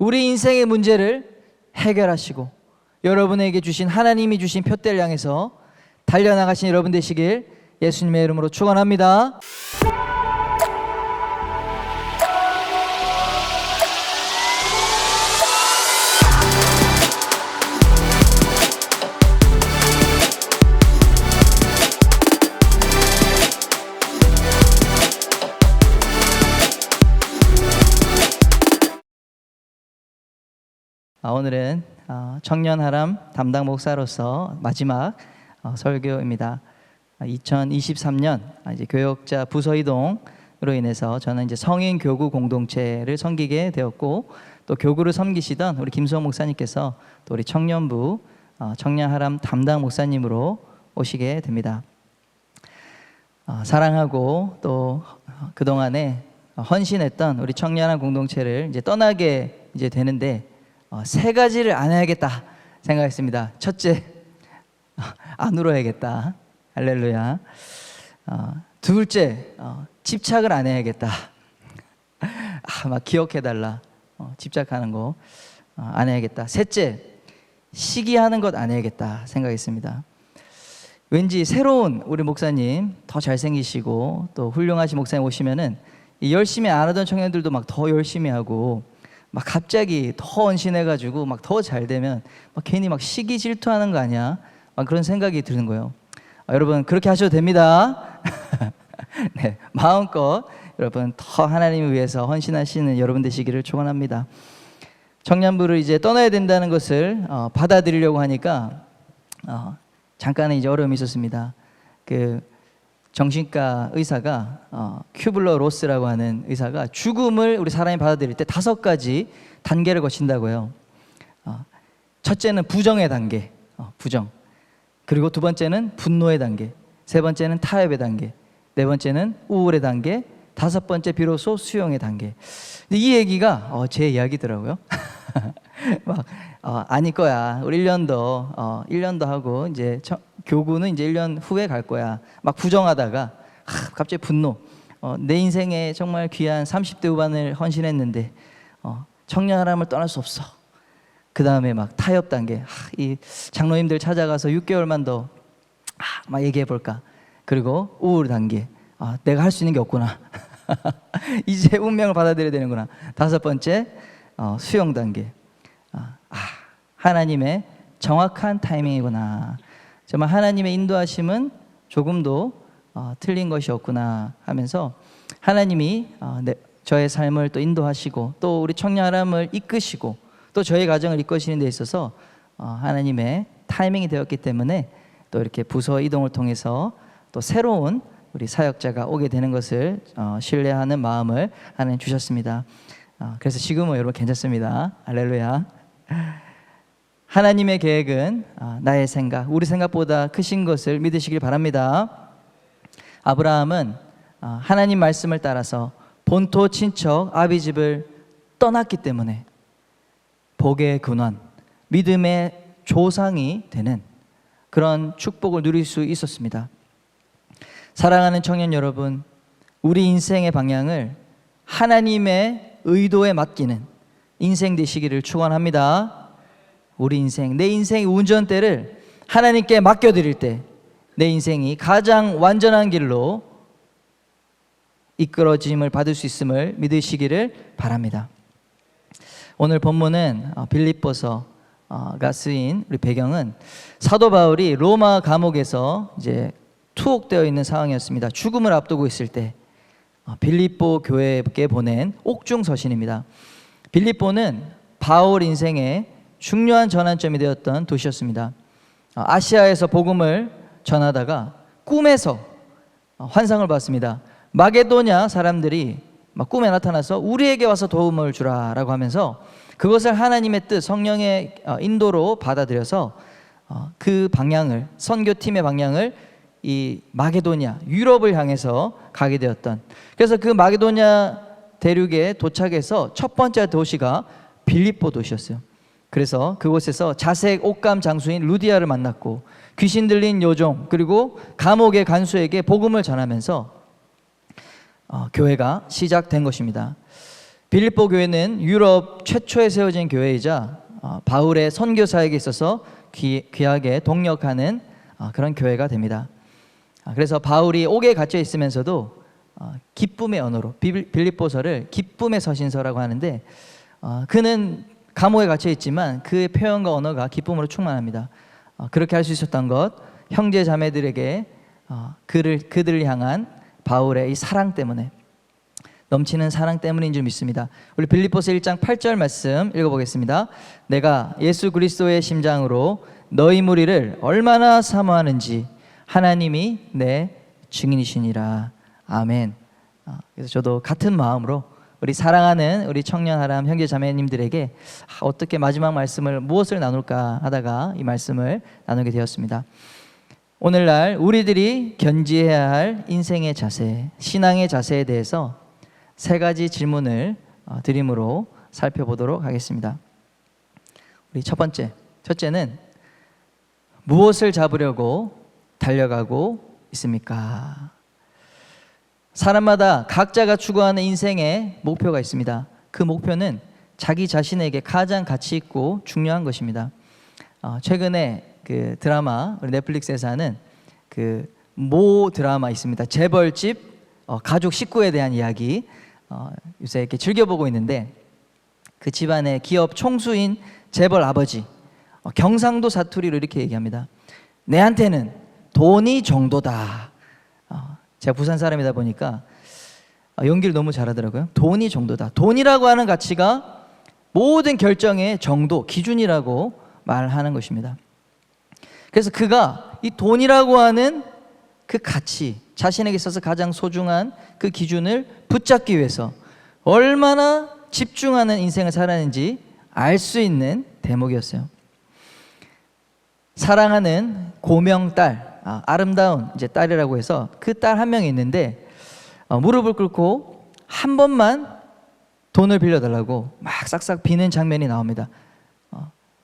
우리 인생의 문제를 해결하시고 여러분에게 주신 하나님이 주신 표대를 향해서 달려나가신 여러분 되시길 예수님의 이름으로 축원합니다. 오늘은 청년하람 담당 목사로서 마지막 설교입니다. 2023년 이제 교역자 부서 이동으로 인해서 저는 이제 성인 교구 공동체를 섬기게 되었고, 또 교구를 섬기시던 우리 김수홍 목사님께서 또 우리 청년부 청년하람 담당 목사님으로 오시게 됩니다. 사랑하고 또 그동안에 헌신했던 우리 청년하람 공동체를 이제 떠나게 이제 되는데, 세 가지를 안 해야겠다 생각했습니다. 첫째, 안 울어야겠다. 할렐루야. 둘째, 집착을 안 해야겠다. 막 기억해달라. 집착하는 거 안 해야겠다. 셋째, 시기하는 것 안 해야겠다 생각했습니다. 왠지 새로운 우리 목사님, 더 잘생기시고 또 훌륭하신 목사님 오시면은 열심히 안 하던 청년들도 막 더 열심히 하고, 막 갑자기 더 헌신해가지고 막 더 잘 되면 막 괜히 막 시기 질투하는 거 아니야? 막 그런 생각이 드는 거예요. 여러분 그렇게 하셔도 됩니다. 네, 마음껏 여러분 더 하나님을 위해서 헌신하시는 여러분 되시기를 축원합니다. 청년부를 이제 떠나야 된다는 것을 받아들이려고 하니까 잠깐은 이제 어려움이 있었습니다. 그 정신과 의사가 큐블러 로스라고 하는 의사가 죽음을 우리 사람이 받아들일 때 5가지 단계를 거친다고요. 첫째는 부정의 단계, 부정. 그리고 두 번째는 분노의 단계, 세 번째는 타협의 단계, 네 번째는 우울의 단계, 다섯 번째 비로소 수용의 단계. 근데 이 얘기가 제 이야기더라고요. 막 아닐 거야. 우리 1년 더 하고 이제 교구는 이제 1년 후에 갈 거야. 막 부정하다가 갑자기 분노. 내 인생에 정말 귀한 30대 후반을 헌신했는데 청년하람을 떠날 수 없어. 그 다음에 막 타협 단계. 이 장로님들 찾아가서 6개월만 더 막 얘기해 볼까. 그리고 우울 단계. 내가 할 수 있는 게 없구나. 이제 운명을 받아들여야 되는구나. 다섯 번째, 수용 단계. 하나님의 정확한 타이밍이구나. 정말 하나님의 인도하심은 조금도 틀린 것이 없구나 하면서 하나님이 저의 삶을 또 인도하시고 또 우리 청년하람을 이끄시고 또 저희 가정을 이끄시는 데 있어서 하나님의 타이밍이 되었기 때문에 또 이렇게 부서 이동을 통해서 또 새로운 우리 사역자가 오게 되는 것을 신뢰하는 마음을 하나님 주셨습니다. 그래서 지금은 여러분 괜찮습니다. 할렐루야. 하나님의 계획은 나의 생각, 우리 생각보다 크신 것을 믿으시길 바랍니다. 아브라함은 하나님 말씀을 따라서 본토 친척 아비집을 떠났기 때문에 복의 근원, 믿음의 조상이 되는 그런 축복을 누릴 수 있었습니다. 사랑하는 청년 여러분, 우리 인생의 방향을 하나님의 의도에 맡기는 인생 되시기를 축원합니다. 우리 인생, 내 인생의 운전대를 하나님께 맡겨드릴 때 내 인생이 가장 완전한 길로 이끌어짐을 받을 수 있음을 믿으시기를 바랍니다. 오늘 본문은 빌립보서가 쓰인 우리 배경은 사도 바울이 로마 감옥에서 이제 투옥되어 있는 상황이었습니다. 죽음을 앞두고 있을 때 빌립보 교회에 보낸 옥중 서신입니다. 빌립보는 바울 인생의 중요한 전환점이 되었던 도시였습니다. 아시아에서 복음을 전하다가 꿈에서 환상을 봤습니다. 마게도냐 사람들이 막 꿈에 나타나서 우리에게 와서 도움을 주라라고 하면서 그것을 하나님의 뜻, 성령의 인도로 받아들여서 그 방향을, 선교팀의 방향을 이 마게도냐, 유럽을 향해서 가게 되었던, 그래서 그 마게도냐 대륙에 도착해서 첫 번째 도시가 빌립보 도시였어요. 그래서 그곳에서 자색 옥감 장수인 루디아를 만났고 귀신 들린 요종 그리고 감옥의 간수에게 복음을 전하면서 교회가 시작된 것입니다. 빌립보 교회는 유럽 최초에 세워진 교회이자 바울의 선교 사역에 있어서 귀하게 동력하는 그런 교회가 됩니다. 그래서 바울이 옥에 갇혀 있으면서도 기쁨의 언어로 빌립보서를 기쁨의 서신서라고 하는데, 그는 감옥에 갇혀 있지만 그의 표현과 언어가 기쁨으로 충만합니다. 그렇게 할 수 있었던 것, 형제 자매들에게 그들을 향한 바울의 이 사랑 때문에, 넘치는 사랑 때문인 줄 믿습니다. 우리 빌립보서 1장 8절 말씀 읽어보겠습니다. 내가 예수 그리스도의 심장으로 너희 무리를 얼마나 사모하는지 하나님이 내 증인이시니라. 아멘. 그래서 저도 같은 마음으로 우리 사랑하는 우리 청년 하람 형제 자매님들에게 어떻게 마지막 말씀을 무엇을 나눌까 하다가 이 말씀을 나누게 되었습니다. 오늘날 우리들이 견지해야 할 인생의 자세, 신앙의 자세에 대해서 세 가지 질문을 드림으로 살펴보도록 하겠습니다. 우리 첫째는 무엇을 잡으려고 달려가고 있습니까? 사람마다 각자가 추구하는 인생의 목표가 있습니다. 그 목표는 자기 자신에게 가장 가치 있고 중요한 것입니다. 최근에 그 드라마, 우리 넷플릭스에서 하는 그 모 드라마 있습니다. 재벌집 가족 식구에 대한 이야기, 요새 이렇게 즐겨보고 있는데, 그 집안의 기업 총수인 재벌 아버지, 경상도 사투리로 이렇게 얘기합니다. 내한테는 돈이 정도다. 제가 부산 사람이다 보니까 연기를 너무 잘하더라고요. 돈이 정도다. 돈이라고 하는 가치가 모든 결정의 정도, 기준이라고 말하는 것입니다. 그래서 그가 이 돈이라고 하는 그 가치, 자신에게 있어서 가장 소중한 그 기준을 붙잡기 위해서 얼마나 집중하는 인생을 살았는지 알 수 있는 대목이었어요. 사랑하는 고명딸, 아름다운 이제 딸이라고 해서 그 딸 한 명이 있는데, 무릎을 꿇고 한 번만 돈을 빌려달라고 막 싹싹 비는 장면이 나옵니다.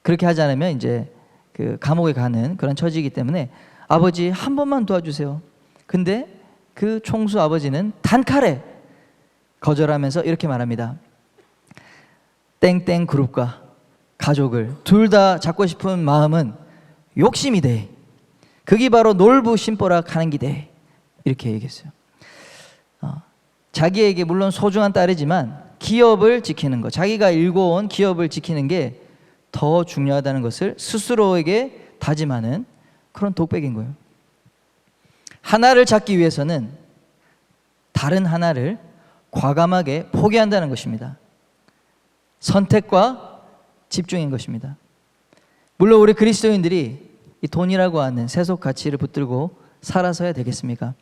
그렇게 하지 않으면 이제 그 감옥에 가는 그런 처지이기 때문에 아버지 한 번만 도와주세요. 근데 그 총수 아버지는 단칼에 거절하면서 이렇게 말합니다. 땡땡 그룹과 가족을 둘 다 잡고 싶은 마음은 욕심이 돼. 그게 바로 놀부 심보락 하는 기대. 이렇게 얘기했어요. 자기에게 물론 소중한 딸이지만 기업을 지키는 것, 자기가 일궈온 기업을 지키는 게 더 중요하다는 것을 스스로에게 다짐하는 그런 독백인 거예요. 하나를 잡기 위해서는 다른 하나를 과감하게 포기한다는 것입니다. 선택과 집중인 것입니다. 물론 우리 그리스도인들이 이 돈이라고 하는 세속 가치를 붙들고 살아서야 되겠습니까?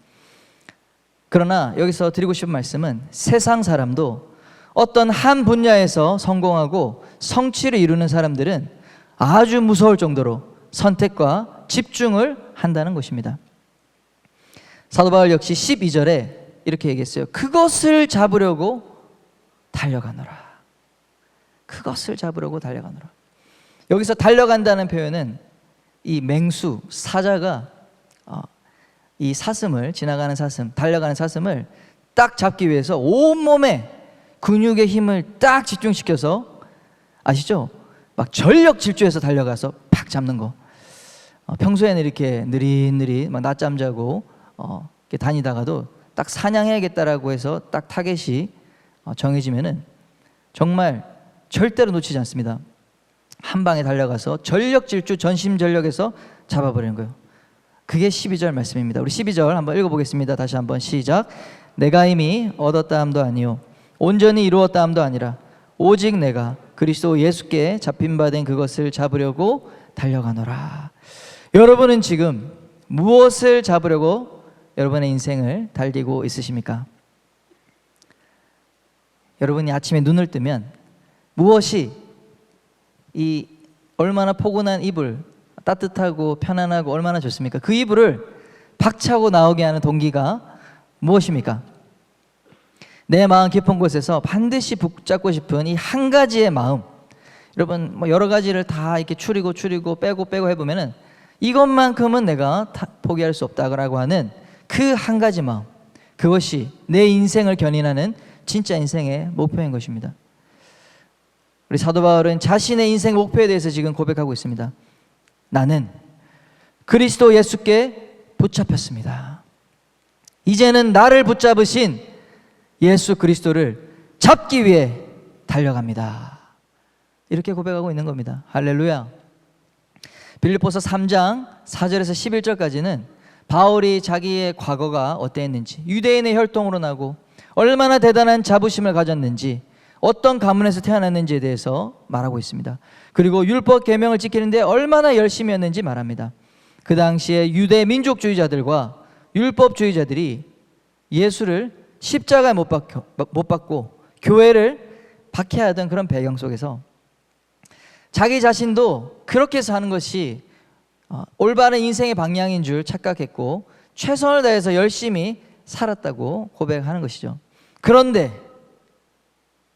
그러나 여기서 드리고 싶은 말씀은 세상 사람도 어떤 한 분야에서 성공하고 성취를 이루는 사람들은 아주 무서울 정도로 선택과 집중을 한다는 것입니다. 사도 바울 역시 12절에 이렇게 얘기했어요. 그것을 잡으려고 달려가노라. 그것을 잡으려고 달려가노라. 여기서 달려간다는 표현은 이 맹수, 사자가 이 사슴을, 지나가는 사슴, 달려가는 사슴을 딱 잡기 위해서 온몸에 근육의 힘을 딱 집중시켜서, 아시죠? 막 전력 질주해서 달려가서 팍 잡는 거. 평소에는 이렇게 느릿느릿 막 낮잠 자고 이렇게 다니다가도 딱 사냥해야겠다라고 해서 딱 타겟이 정해지면은 정말 절대로 놓치지 않습니다. 한 방에 달려가서 전력 질주, 전심 전력에서 잡아버리는 거예요. 그게 12절 말씀입니다. 우리 12절 한번 읽어보겠습니다. 다시 한번 시작. 내가 이미 얻었다 함도 아니요 온전히 이루었다 함도 아니라 오직 내가 그리스도 예수께 잡힌 바 된 그것을 잡으려고 달려가노라. 여러분은 지금 무엇을 잡으려고 여러분의 인생을 달리고 있으십니까? 여러분이 아침에 눈을 뜨면 무엇이 이 얼마나 포근한 이불, 따뜻하고 편안하고 얼마나 좋습니까? 그 이불을 박차고 나오게 하는 동기가 무엇입니까? 내 마음 깊은 곳에서 반드시 붙잡고 싶은 이 한 가지의 마음. 여러분 뭐 여러 가지를 다 이렇게 추리고 빼고 해보면은 이것만큼은 내가 포기할 수 없다라고 하는 그 한 가지 마음, 그것이 내 인생을 견인하는 진짜 인생의 목표인 것입니다. 우리 사도 바울은 자신의 인생 목표에 대해서 지금 고백하고 있습니다. 나는 그리스도 예수께 붙잡혔습니다. 이제는 나를 붙잡으신 예수 그리스도를 잡기 위해 달려갑니다. 이렇게 고백하고 있는 겁니다. 할렐루야. 빌립보서 3장 4절에서 11절까지는 바울이 자기의 과거가 어땠는지, 유대인의 혈통으로 나고 얼마나 대단한 자부심을 가졌는지, 어떤 가문에서 태어났는지에 대해서 말하고 있습니다. 그리고 율법 계명을 지키는데 얼마나 열심히였는지 말합니다. 그 당시에 유대 민족주의자들과 율법주의자들이 예수를 십자가에 못 박고 교회를 박해하던 그런 배경 속에서 자기 자신도 그렇게 해서 하는 것이 올바른 인생의 방향인 줄 착각했고 최선을 다해서 열심히 살았다고 고백하는 것이죠. 그런데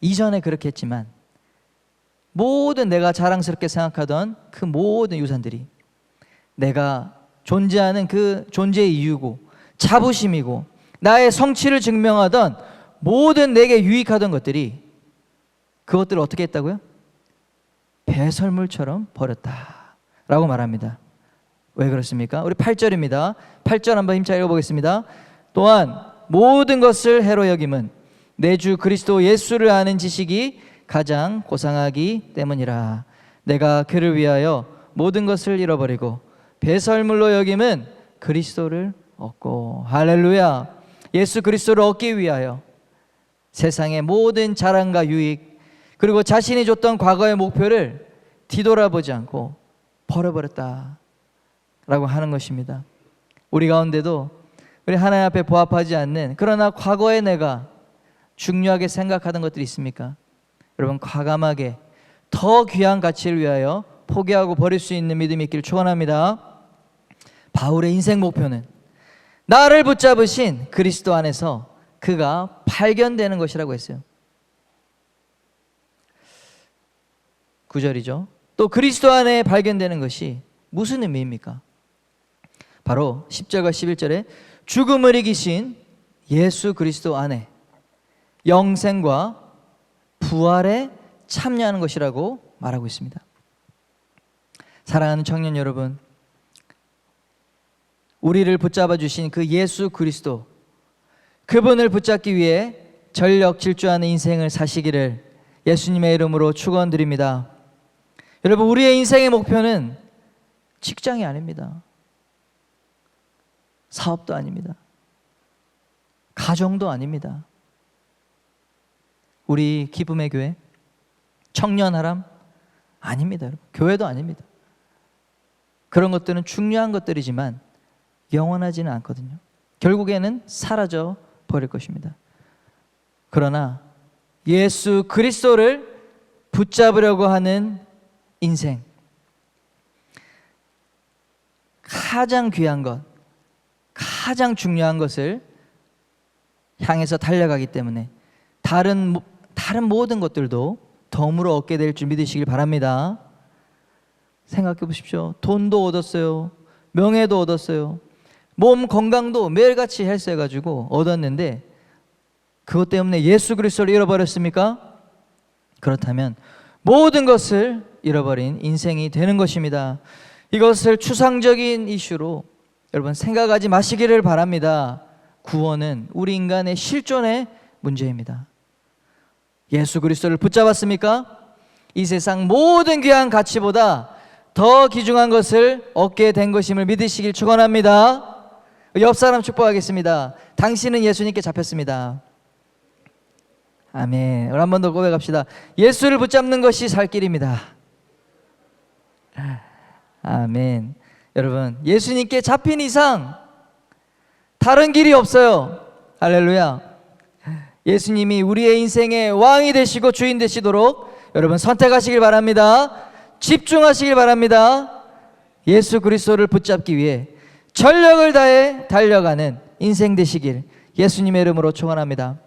이전에 그렇게 했지만 모든 내가 자랑스럽게 생각하던 그 모든 유산들이 내가 존재하는 그 존재의 이유고 자부심이고 나의 성취를 증명하던 모든 내게 유익하던 것들이 그것들을 어떻게 했다고요? 배설물처럼 버렸다라고 말합니다. 왜 그렇습니까? 우리 8절입니다. 8절 한번 힘차게 읽어보겠습니다. 또한 모든 것을 해로 여김은 내 주 그리스도 예수를 아는 지식이 가장 고상하기 때문이라. 내가 그를 위하여 모든 것을 잃어버리고 배설물로 여김은 그리스도를 얻고. 할렐루야. 예수 그리스도를 얻기 위하여 세상의 모든 자랑과 유익 그리고 자신이 줬던 과거의 목표를 뒤돌아보지 않고 버려버렸다 라고 하는 것입니다. 우리 가운데도 우리 하나님 앞에 부합하지 않는, 그러나 과거의 내가 중요하게 생각하던 것들이 있습니까? 여러분, 과감하게 더 귀한 가치를 위하여 포기하고 버릴 수 있는 믿음이 있기를 축원합니다. 바울의 인생 목표는 나를 붙잡으신 그리스도 안에서 그가 발견되는 것이라고 했어요. 9절이죠. 또 그리스도 안에 발견되는 것이 무슨 의미입니까? 바로 10절과 11절에 죽음을 이기신 예수 그리스도 안에 영생과 부활에 참여하는 것이라고 말하고 있습니다. 사랑하는 청년 여러분, 우리를 붙잡아 주신 그 예수 그리스도, 그분을 붙잡기 위해 전력 질주하는 인생을 사시기를 예수님의 이름으로 축원드립니다. 여러분, 우리의 인생의 목표는 직장이 아닙니다. 사업도 아닙니다. 가정도 아닙니다. 우리 기쁨의 교회, 청년하람 아닙니다. 여러분. 교회도 아닙니다. 그런 것들은 중요한 것들이지만 영원하지는 않거든요. 결국에는 사라져 버릴 것입니다. 그러나 예수 그리스도를 붙잡으려고 하는 인생, 가장 귀한 것, 가장 중요한 것을 향해서 달려가기 때문에 다른 모든 것들도 덤으로 얻게 될 줄 믿으시길 바랍니다. 생각해 보십시오. 돈도 얻었어요. 명예도 얻었어요. 몸 건강도 매일같이 헬스해가지고 얻었는데 그것 때문에 예수 그리스도를 잃어버렸습니까? 그렇다면 모든 것을 잃어버린 인생이 되는 것입니다. 이것을 추상적인 이슈로 여러분 생각하지 마시기를 바랍니다. 구원은 우리 인간의 실존의 문제입니다. 예수 그리스도를 붙잡았습니까? 이 세상 모든 귀한 가치보다 더 귀중한 것을 얻게 된 것임을 믿으시길 축원합니다. 옆 사람 축복하겠습니다. 당신은 예수님께 잡혔습니다. 아멘. 한 번 더 고백합시다. 예수를 붙잡는 것이 살 길입니다. 아멘. 여러분, 예수님께 잡힌 이상 다른 길이 없어요. 할렐루야. 예수님이 우리의 인생의 왕이 되시고 주인 되시도록 여러분 선택하시길 바랍니다. 집중하시길 바랍니다. 예수 그리스도를 붙잡기 위해 전력을 다해 달려가는 인생 되시길 예수님의 이름으로 축원합니다.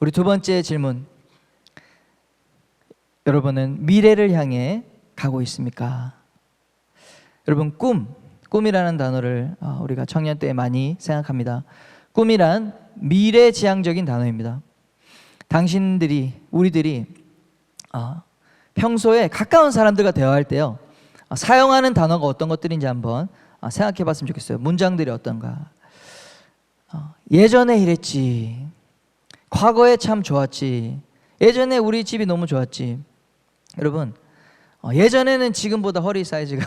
우리 두 번째 질문, 여러분은 미래를 향해 가고 있습니까? 여러분, 꿈이라는 단어를 우리가 청년 때 많이 생각합니다. 꿈이란 미래지향적인 단어입니다. 우리들이 평소에 가까운 사람들과 대화할 때요, 사용하는 단어가 어떤 것들인지 한번 생각해 봤으면 좋겠어요. 문장들이 어떤가. 예전에 이랬지, 과거에 참 좋았지, 예전에 우리 집이 너무 좋았지. 여러분, 예전에는 지금보다 허리 사이즈가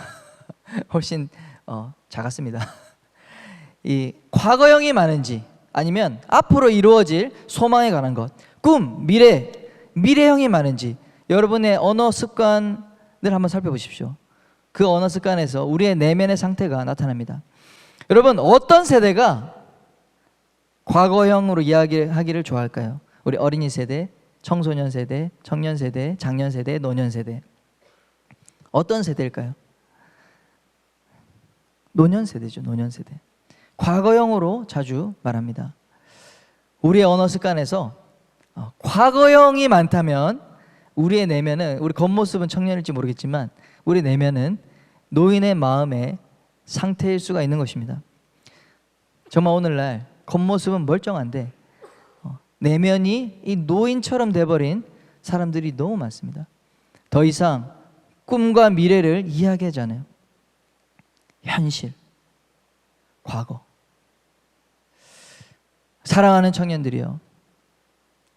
훨씬 작았습니다. 이 과거형이 많은지, 아니면 앞으로 이루어질 소망에 관한 것, 꿈, 미래형이 많은지, 여러분의 언어 습관을 한번 살펴보십시오. 그 언어 습관에서 우리의 내면의 상태가 나타납니다. 여러분, 어떤 세대가 과거형으로 이야기하기를 좋아할까요? 우리 어린이 세대, 청소년 세대, 청년 세대, 장년 세대, 노년 세대. 어떤 세대일까요? 노년 세대죠. 노년 세대. 과거형으로 자주 말합니다. 우리의 언어 습관에서 과거형이 많다면 우리의 내면은, 우리 겉모습은 청년일지 모르겠지만 우리 내면은 노인의 마음의 상태일 수가 있는 것입니다. 정말 오늘날 겉모습은 멀쩡한데 내면이 이 노인처럼 돼버린 사람들이 너무 많습니다. 더 이상 꿈과 미래를 이야기하지 않아요. 현실, 과거. 사랑하는 청년들이요,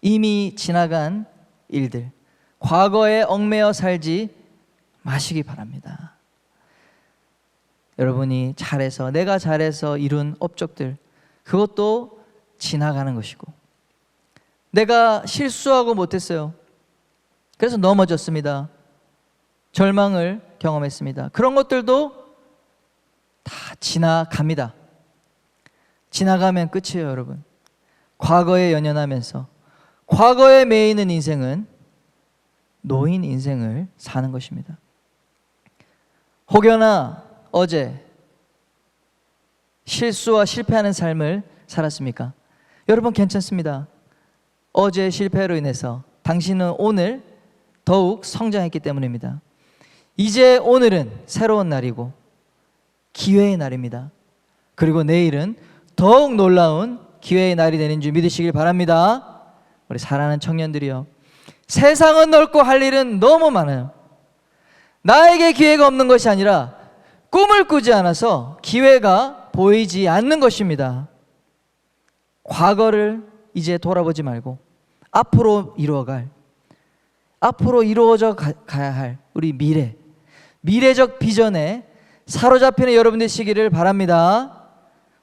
이미 지나간 일들, 과거에 얽매여 살지 마시기 바랍니다. 여러분이 잘해서, 내가 잘해서 이룬 업적들, 그것도 지나가는 것이고, 내가 실수하고 못했어요, 그래서 넘어졌습니다, 절망을 경험했습니다, 그런 것들도 다 지나갑니다. 지나가면 끝이에요. 여러분, 과거에 연연하면서 과거에 매이는 인생은 노인 인생을 사는 것입니다. 혹여나 어제 실수와 실패하는 삶을 살았습니까? 여러분, 괜찮습니다. 어제 실패로 인해서 당신은 오늘 더욱 성장했기 때문입니다. 이제 오늘은 새로운 날이고 기회의 날입니다. 그리고 내일은 더욱 놀라운 기회의 날이 되는 줄 믿으시길 바랍니다. 우리 사랑하는 청년들이요, 세상은 넓고 할 일은 너무 많아요. 나에게 기회가 없는 것이 아니라 꿈을 꾸지 않아서 기회가 보이지 않는 것입니다. 과거를 이제 돌아보지 말고 앞으로 이루어져 가야 할 우리 미래적 비전에 사로잡히는 여러분 되시기를 바랍니다.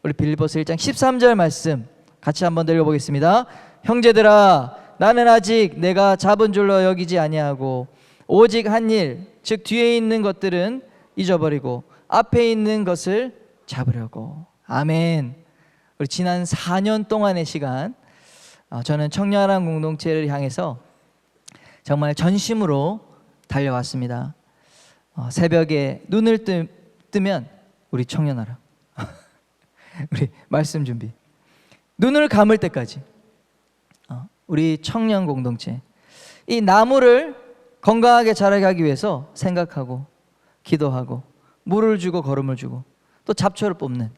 우리 빌립보서 1장 13절 말씀 같이 한번 읽어보겠습니다. 형제들아, 나는 아직 내가 잡은 줄로 여기지 아니하고 오직 한 일, 즉 뒤에 있는 것들은 잊어버리고 앞에 있는 것을 잡으려고. 아멘. 우리 지난 4년 동안의 시간, 저는 청년아람 공동체를 향해서 정말 전심으로 달려왔습니다. 새벽에 눈을 뜨면 우리 청년아람 우리 말씀 준비, 눈을 감을 때까지 우리 청년 공동체, 이 나무를 건강하게 자라게 하기 위해서 생각하고 기도하고 물을 주고 거름을 주고 또 잡초를 뽑는,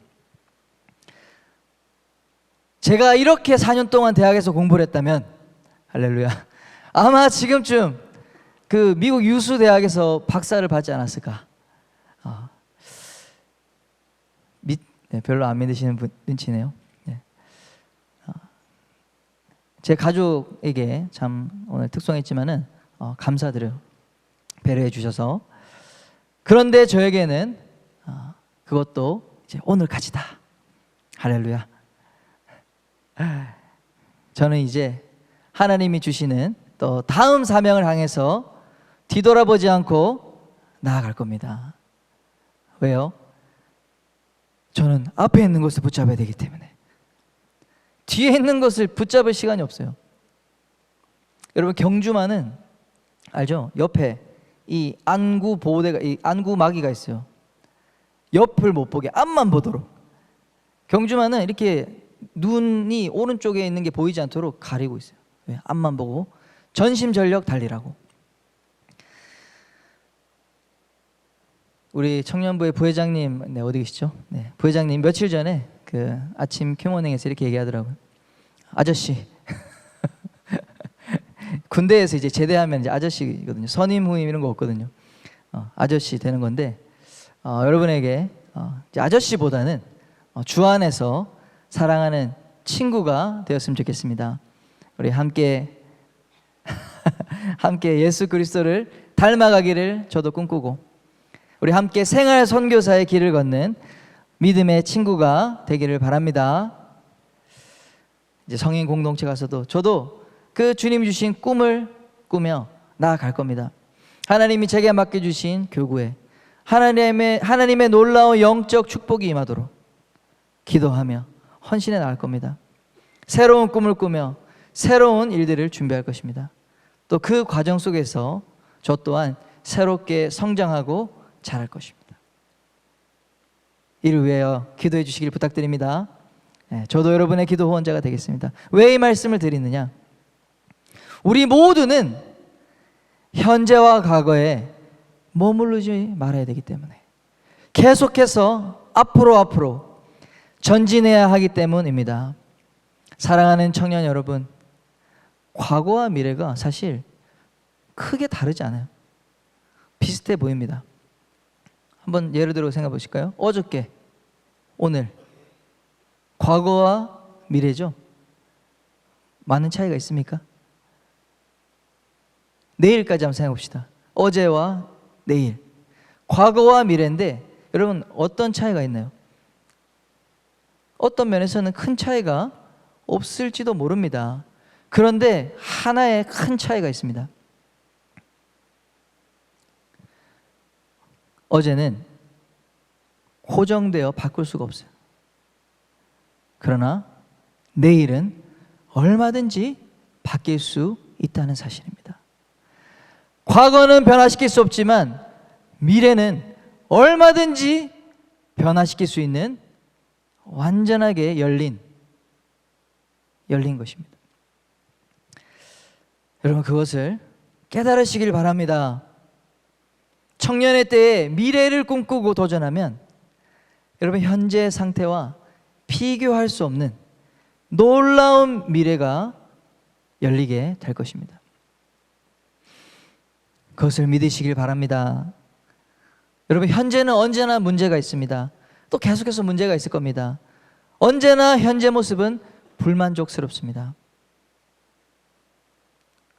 제가 이렇게 4년 동안 대학에서 공부를 했다면, 할렐루야, 아마 지금쯤 그 미국 유수 대학에서 박사를 받지 않았을까. 네, 별로 안 믿으시는 분 눈치네요. 네. 제 가족에게 참 오늘 특송했지만은 감사드려요. 배려해 주셔서. 그런데 저에게는 그것도 이제 오늘까지다. 할렐루야. 저는 이제 하나님이 주시는 또 다음 사명을 향해서 뒤돌아보지 않고 나아갈 겁니다. 왜요? 저는 앞에 있는 것을 붙잡아야 되기 때문에. 뒤에 있는 것을 붙잡을 시간이 없어요. 여러분, 경주마는 알죠? 옆에 이 안구 보호대가, 이 안구 마개가 있어요. 옆을 못 보게, 앞만 보도록. 경주마는 이렇게 눈이 오른쪽에 있는 게 보이지 않도록 가리고 있어요. 왜? 앞만 보고 전심전력 달리라고. 우리 청년부의 부회장님, 네, 어디 계시죠? 네, 부회장님 며칠 전에 그 아침 큐모닝에서 이렇게 얘기하더라고요. 아저씨 군대에서 이제 제대하면 이제 아저씨거든요. 선임 후임 이런 거 없거든요. 아저씨 되는 건데 여러분에게 이제 아저씨보다는 주 안에서 사랑하는 친구가 되었으면 좋겠습니다. 우리 함께 함께 예수 그리스도를 닮아가기를 저도 꿈꾸고, 우리 함께 생활 선교사의 길을 걷는 믿음의 친구가 되기를 바랍니다. 이제 성인 공동체 가서도 저도 그 주님 주신 꿈을 꾸며 나아갈 겁니다. 하나님이 제게 맡겨주신 교구에 하나님의 놀라운 영적 축복이 임하도록 기도하며 헌신해 나갈 겁니다. 새로운 꿈을 꾸며 새로운 일들을 준비할 것입니다. 또 그 과정 속에서 저 또한 새롭게 성장하고 자랄 것입니다. 이를 위하여 기도해 주시길 부탁드립니다. 저도 여러분의 기도 후원자가 되겠습니다. 왜 이 말씀을 드리느냐? 우리 모두는 현재와 과거에 머무르지 말아야 되기 때문에 계속해서 앞으로 전진해야 하기 때문입니다. 사랑하는 청년 여러분, 과거와 미래가 사실 크게 다르지 않아요. 비슷해 보입니다. 한번 예를 들어 생각해 보실까요? 어저께, 오늘, 과거와 미래죠. 많은 차이가 있습니까? 내일까지 한번 생각해 봅시다. 어제와 내일, 과거와 미래인데 여러분 어떤 차이가 있나요? 어떤 면에서는 큰 차이가 없을지도 모릅니다. 그런데 하나의 큰 차이가 있습니다. 어제는 고정되어 바꿀 수가 없어요. 그러나 내일은 얼마든지 바뀔 수 있다는 사실입니다. 과거는 변화시킬 수 없지만 미래는 얼마든지 변화시킬 수 있는 완전하게 열린 것입니다. 여러분 그것을 깨달으시길 바랍니다. 청년의 때에 미래를 꿈꾸고 도전하면 여러분 현재 상태와 비교할 수 없는 놀라운 미래가 열리게 될 것입니다. 그것을 믿으시길 바랍니다. 여러분 현재는 언제나 문제가 있습니다. 또 계속해서 문제가 있을 겁니다. 언제나 현재 모습은 불만족스럽습니다.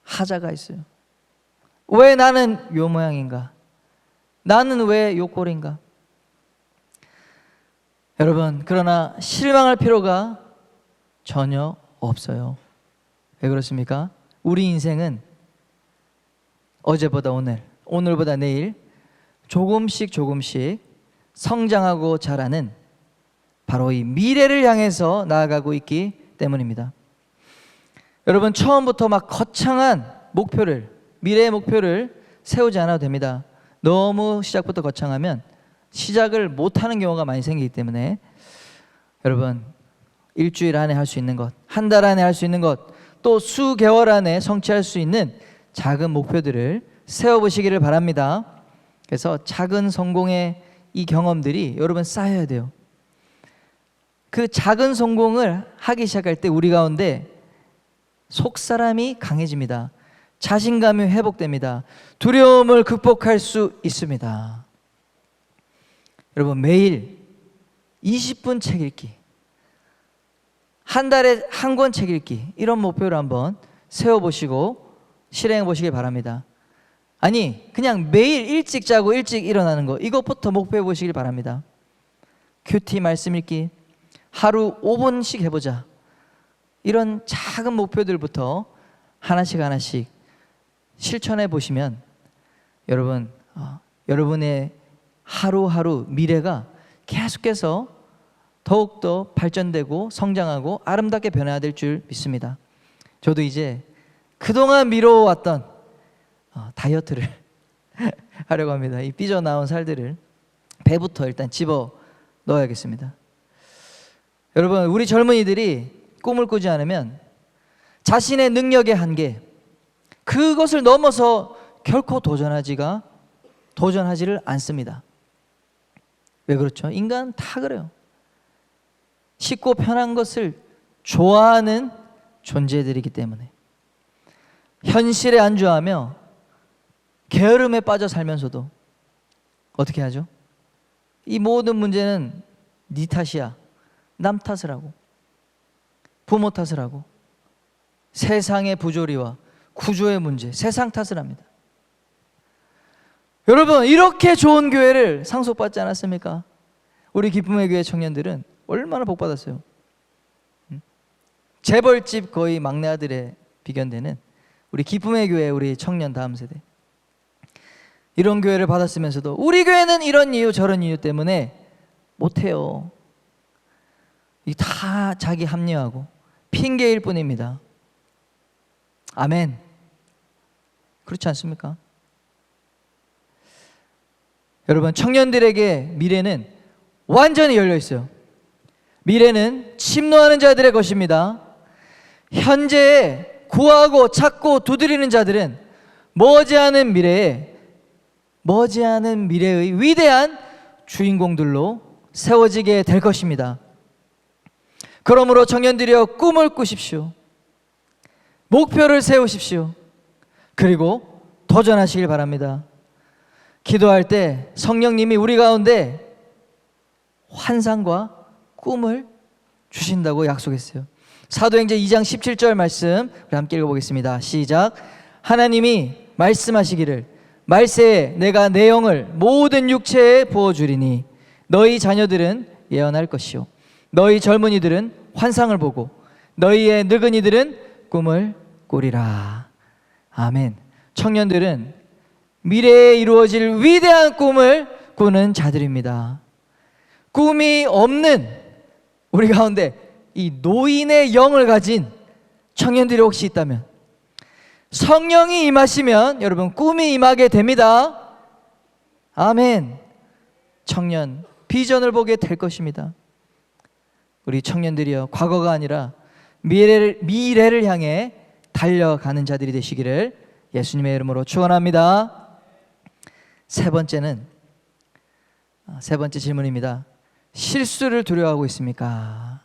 하자가 있어요. 왜 나는 요 모양인가? 나는 왜 요 꼴인가? 여러분 그러나 실망할 필요가 전혀 없어요. 왜 그렇습니까? 우리 인생은 어제보다 오늘, 오늘보다 내일 조금씩 성장하고 자라는 바로 이 미래를 향해서 나아가고 있기 때문입니다. 여러분 처음부터 막 거창한 목표를, 미래의 목표를 세우지 않아도 됩니다. 너무 시작부터 거창하면 시작을 못하는 경우가 많이 생기기 때문에 여러분 일주일 안에 할 수 있는 것, 한 달 안에 할 수 있는 것, 또 수개월 안에 성취할 수 있는 작은 목표들을 세워보시기를 바랍니다. 그래서 작은 성공의 이 경험들이 여러분 쌓여야 돼요. 그 작은 성공을 하기 시작할 때 우리 가운데 속사람이 강해집니다. 자신감이 회복됩니다. 두려움을 극복할 수 있습니다. 여러분 매일 20분 책 읽기, 한 달에 한 권 책 읽기, 이런 목표를 한번 세워보시고 실행해 보시길 바랍니다. 아니 그냥 매일 일찍 자고 일찍 일어나는 거, 이것부터 목표해 보시길 바랍니다. 큐티 말씀 읽기, 하루 5분씩 해보자, 이런 작은 목표들부터 하나씩 실천해 보시면 여러분 여러분의 하루하루 미래가 계속해서 더욱더 발전되고 성장하고 아름답게 변화될 줄 믿습니다. 저도 이제 그동안 미뤄왔던 다이어트를 하려고 합니다. 이 삐져나온 살들을 배부터 일단 집어 넣어야겠습니다. 여러분 우리 젊은이들이 꿈을 꾸지 않으면 자신의 능력의 한계, 그것을 넘어서 결코 도전하지를 않습니다. 왜 그렇죠? 인간 다 그래요. 쉽고 편한 것을 좋아하는 존재들이기 때문에. 현실에 안주하며 게으름에 빠져 살면서도 어떻게 하죠? 이 모든 문제는 네 탓이야. 남 탓을 하고 부모 탓을 하고 세상의 부조리와 구조의 문제, 세상 탓을 합니다. 여러분, 이렇게 좋은 교회를 상속받지 않았습니까? 우리 기쁨의 교회 청년들은 얼마나 복받았어요. 재벌집 거의 막내 아들에 비견되는 우리 기쁨의 교회 우리 청년 다음 세대, 이런 교회를 받았으면서도 우리 교회는 이런 이유 저런 이유 때문에 못해요. 이 다 자기 합리화하고 핑계일 뿐입니다. 아멘. 그렇지 않습니까? 여러분, 청년들에게 미래는 완전히 열려 있어요. 미래는 침노하는 자들의 것입니다. 현재에 구하고 찾고 두드리는 자들은 머지않은 미래의 위대한 주인공들로 세워지게 될 것입니다. 그러므로 청년들이여, 꿈을 꾸십시오. 목표를 세우십시오. 그리고 도전하시길 바랍니다. 기도할 때 성령님이 우리 가운데 환상과 꿈을 주신다고 약속했어요. 사도행전 2장 17절 말씀 우리 함께 읽어보겠습니다. 시작. 하나님이 말씀하시기를 말세에 내가 내 영을 모든 육체에 부어주리니 너희 자녀들은 예언할 것이요 너희 젊은이들은 환상을 보고 너희의 늙은이들은 꿈을 꾸리라. 아멘. 청년들은 미래에 이루어질 위대한 꿈을 꾸는 자들입니다. 꿈이 없는 우리 가운데 이 노인의 영을 가진 청년들이 혹시 있다면, 성령이 임하시면 여러분 꿈이 임하게 됩니다. 아멘. 청년 비전을 보게 될 것입니다. 우리 청년들이여, 과거가 아니라 미래를 향해 달려가는 자들이 되시기를 예수님의 이름으로 축원합니다. 세 번째 질문입니다. 실수를 두려워하고 있습니까?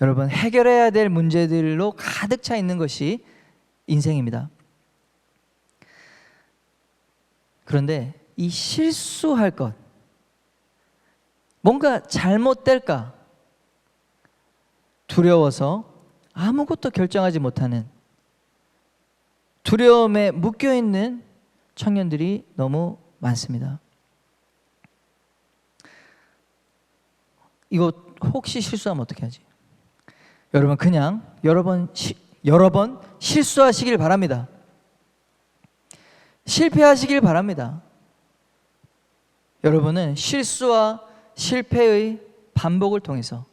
여러분, 해결해야 될 문제들로 가득 차 있는 것이 인생입니다. 그런데 이 실수할 것, 뭔가 잘못될까 두려워서 아무것도 결정하지 못하는, 두려움에 묶여있는 청년들이 너무 많습니다. 이거 혹시 실수하면 어떻게 하지? 여러분, 그냥 여러 번 실수하시길 바랍니다. 실패하시길 바랍니다. 여러분은 실수와 실패의 반복을 통해서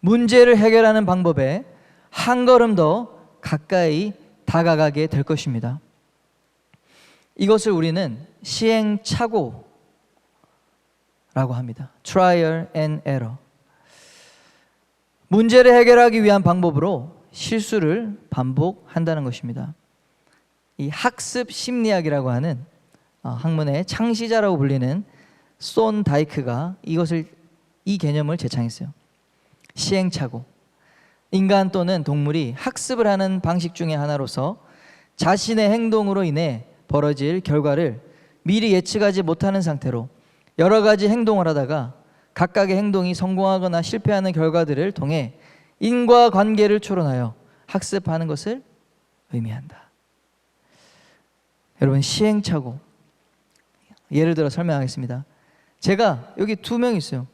문제를 해결하는 방법에 한 걸음 더 가까이 다가가게 될 것입니다. 이것을 우리는 시행착오라고 합니다. Trial and error. 문제를 해결하기 위한 방법으로 실수를 반복한다는 것입니다. 이 학습 심리학이라고 하는 학문의 창시자라고 불리는 손 다이크가 이 개념을 제창했어요. 시행착오. 인간 또는 동물이 학습을 하는 방식 중에 하나로서 자신의 행동으로 인해 벌어질 결과를 미리 예측하지 못하는 상태로 여러 가지 행동을 하다가 각각의 행동이 성공하거나 실패하는 결과들을 통해 인과관계를 추론하여 학습하는 것을 의미한다. 여러분, 시행착오, 예를 들어 설명하겠습니다. 제가 여기 두 명 있어요.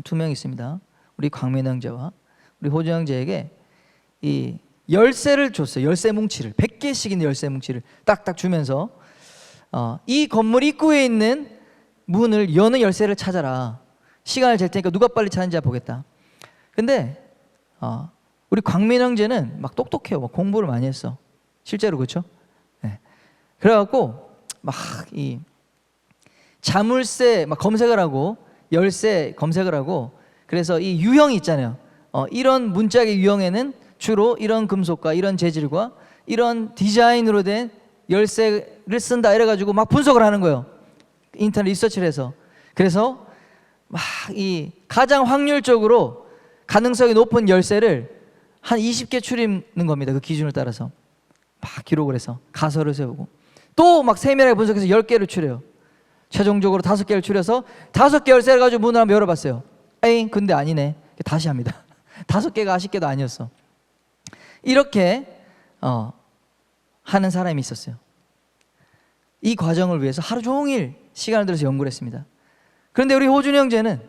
두 명 있습니다. 우리 광민 형제와 우리 호주 형제에게 이 열쇠를 줬어요. 열쇠 뭉치를 100개씩 있는 열쇠 뭉치를 딱딱 주면서 이 건물 입구에 있는 문을 여는 열쇠를 찾아라. 시간을 잴 테니까 누가 빨리 찾는지 보겠다. 근데 우리 광민 형제는 막 똑똑해요. 막 공부를 많이 했어. 실제로. 그렇죠? 네. 그래갖고 막 이 자물쇠 막 검색을 하고 열쇠 검색을 하고, 그래서 이 유형이 있잖아요. 이런 문짝의 유형에는 주로 이런 금속과 이런 재질과 이런 디자인으로 된 열쇠를 쓴다 이래가지고 막 분석을 하는 거예요. 인터넷 리서치를 해서. 그래서 막 이 가장 확률적으로 가능성이 높은 열쇠를 한 20개 추리는 겁니다. 그 기준을 따라서 막 기록을 해서 가설을 세우고 또 막 세밀하게 분석해서 10개를 추려요. 최종적으로 5개를 추려서 5개 열쇠를 가지고 문을 한번 열어봤어요. 에잉, 근데 아니네. 다시 합니다. 5개가 10개도 아니었어. 이렇게 하는 사람이 있었어요. 이 과정을 위해서 하루 종일 시간을 들여서 연구를 했습니다. 그런데 우리 호준이 형제는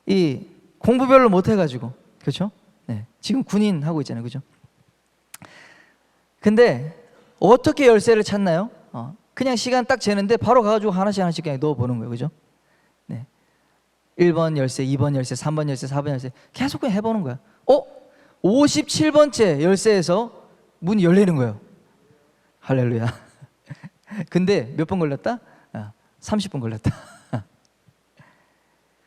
이 공부 별로 못 해가지고, 그렇죠? 네, 지금 군인 하고 있잖아요, 그죠? 근데 어떻게 열쇠를 찾나요? 그냥 시간 딱 재는데 바로 가가지고 하나씩 하나씩 그냥 넣어보는 거예요, 그죠? 네, 1번 열쇠, 2번 열쇠, 3번 열쇠, 4번 열쇠 계속 그냥 해보는 거야. 57번째 열쇠에서 문이 열리는 거예요. 할렐루야. 근데 몇 번 걸렸다? 30분 걸렸다.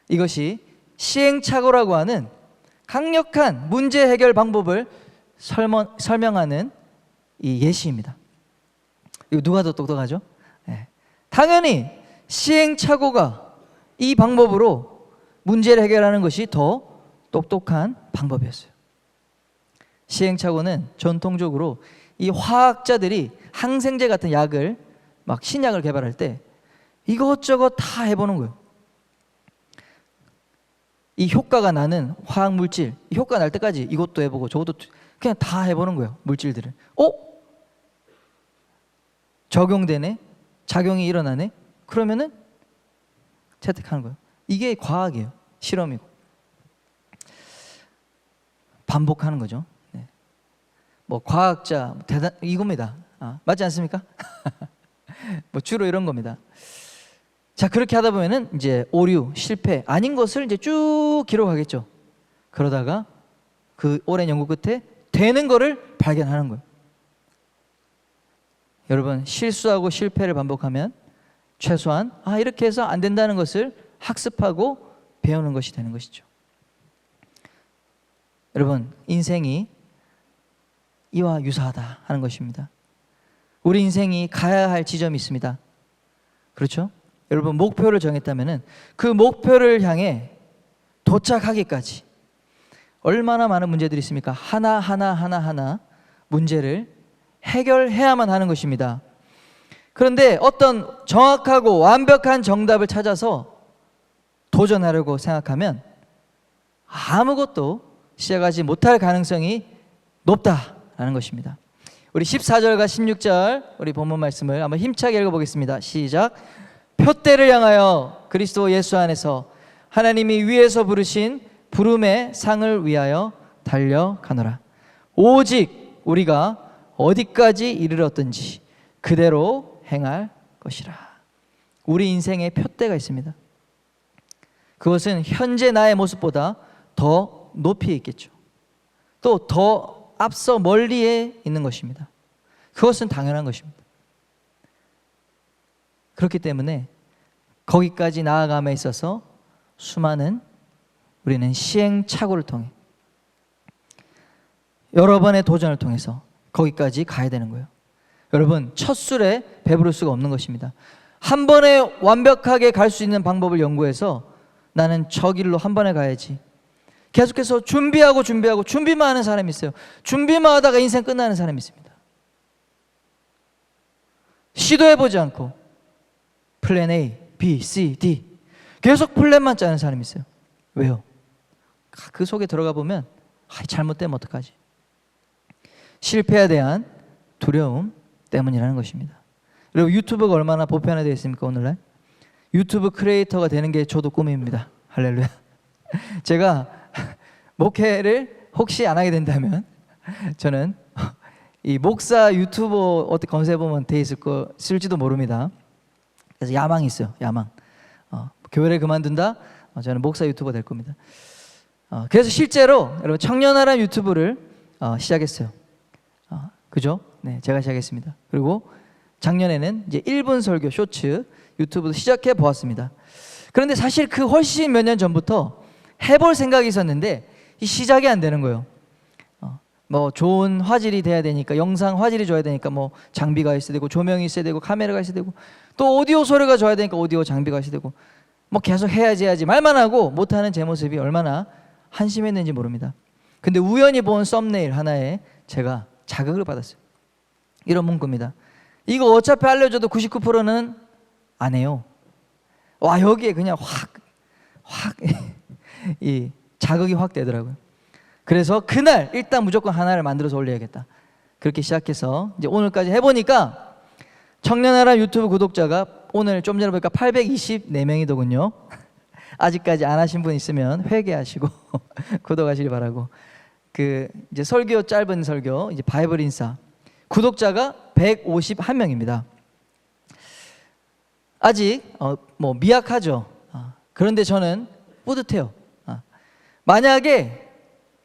이것이 시행착오라고 하는 강력한 문제 해결 방법을 설명하는 이 예시입니다. 이거 누가 더 똑똑하죠? 네. 당연히 시행착오가 이 방법으로 문제를 해결하는 것이 더 똑똑한 방법이었어요. 시행착오는 전통적으로 이 화학자들이 항생제 같은 약을 막 신약을 개발할 때 이것저것 다 해보는 거예요. 이 효과가 나는 화학 물질, 이 효과 날 때까지 이것도 해보고 저것도 그냥 다 해보는 거예요. 물질들을. 적용되네, 작용이 일어나네. 그러면은 채택하는 거예요. 이게 과학이에요. 실험이고 반복하는 거죠. 네. 뭐 과학자 대단 이겁니다. 맞지 않습니까? 뭐 주로 이런 겁니다. 자, 그렇게 하다 보면은 이제 오류, 실패, 아닌 것을 이제 쭉 기록하겠죠. 그러다가 그 오랜 연구 끝에 되는 거를 발견하는 거예요. 여러분, 실수하고 실패를 반복하면 최소한 이렇게 해서 안 된다는 것을 학습하고 배우는 것이 되는 것이죠. 여러분, 인생이 이와 유사하다 하는 것입니다. 우리 인생이 가야 할 지점이 있습니다. 그렇죠? 여러분, 목표를 정했다면 그 목표를 향해 도착하기까지 얼마나 많은 문제들이 있습니까? 하나 문제를 해결해야만 하는 것입니다. 그런데 어떤 정확하고 완벽한 정답을 찾아서 도전하려고 생각하면 아무것도 시작하지 못할 가능성이 높다라는 것입니다. 우리 14절과 16절 우리 본문 말씀을 한번 힘차게 읽어보겠습니다. 시작. 표대를 향하여 그리스도 예수 안에서 하나님이 위에서 부르신 부름의 상을 위하여 달려가노라. 오직 우리가 어디까지 이르렀든지 그대로 행할 것이라. 우리 인생에 표대가 있습니다. 그것은 현재 나의 모습보다 더 높이 있겠죠. 또 더 앞서 멀리에 있는 것입니다. 그것은 당연한 것입니다. 그렇기 때문에 거기까지 나아감에 있어서 수많은 우리는 시행착오를 통해 여러 번의 도전을 통해서 거기까지 가야 되는 거예요. 여러분, 첫 술에 배부를 수가 없는 것입니다. 한 번에 완벽하게 갈 수 있는 방법을 연구해서 나는 저 길로 한 번에 가야지. 계속해서 준비하고 준비만 하는 사람이 있어요. 준비만 하다가 인생 끝나는 사람이 있습니다. 시도해보지 않고 플랜 A, B, C, D 계속 플랜만 짜는 사람이 있어요. 왜요? 그 속에 들어가 보면 잘못되면 어떡하지? 실패에 대한 두려움 때문이라는 것입니다. 그리고 유튜브가 얼마나 보편화되어 있습니까? 오늘날 유튜브 크리에이터가 되는 게 저도 꿈입니다. 할렐루야. 제가 목회를 혹시 안 하게 된다면 저는 이 목사 유튜버 어떻게 검색해보면 돼 있을지도 모릅니다. 그래서 야망이 있어요. 야망. 교회를 그만둔다? 저는 목사 유튜버 될 겁니다. 그래서 실제로 여러분 청년아람 유튜브를 시작했어요. 그죠? 네, 제가 시작했습니다. 그리고 작년에는 이제 1분 설교 쇼츠 유튜브도 시작해 보았습니다. 그런데 사실 그 훨씬 몇 년 전부터 해볼 생각이 있었는데 이 시작이 안 되는 거예요. 뭐 좋은 화질이 돼야 되니까, 영상 화질이 좋아야 되니까 뭐 장비가 있어야 되고, 조명이 있어야 되고, 카메라가 있어야 되고, 또 오디오 소리가 좋아야 되니까 오디오 장비가 있어야 되고, 뭐 계속 해야지 말만 하고 못하는 제 모습이 얼마나 한심했는지 모릅니다. 근데 우연히 본 썸네일 하나에 제가 자극을 받았어요. 이런 문구입니다. 이거 어차피 알려줘도 99%는 안 해요. 와, 여기에 그냥 확 이 자극이 확 되더라고요. 그래서 그날 일단 무조건 하나를 만들어서 올려야겠다. 그렇게 시작해서 이제 오늘까지 해보니까 청년하람 유튜브 구독자가 오늘 좀 전에 보니까 824명이더군요. 아직까지 안 하신 분 있으면 회개하시고 구독하시기 바라고. 그 이제 설교, 짧은 설교, 이제 바이블 인사 구독자가 151명입니다. 아직 뭐 미약하죠. 그런데 저는 뿌듯해요. 만약에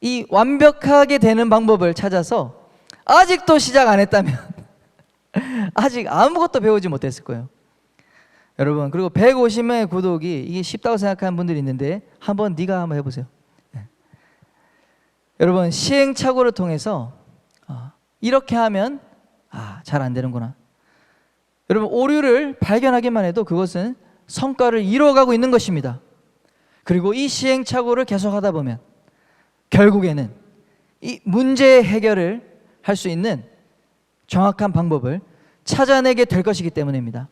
이 완벽하게 되는 방법을 찾아서 아직도 시작 안 했다면 아직 아무것도 배우지 못했을 거예요. 여러분, 그리고 150명의 구독이 이게 쉽다고 생각하는 분들이 있는데 한번 네가 한번 해보세요. 여러분, 시행착오를 통해서 이렇게 하면 잘 안 되는구나. 여러분, 오류를 발견하기만 해도 그것은 성과를 이뤄가고 있는 것입니다. 그리고 이 시행착오를 계속하다 보면 결국에는 이 문제 해결을 할 수 있는 정확한 방법을 찾아내게 될 것이기 때문입니다.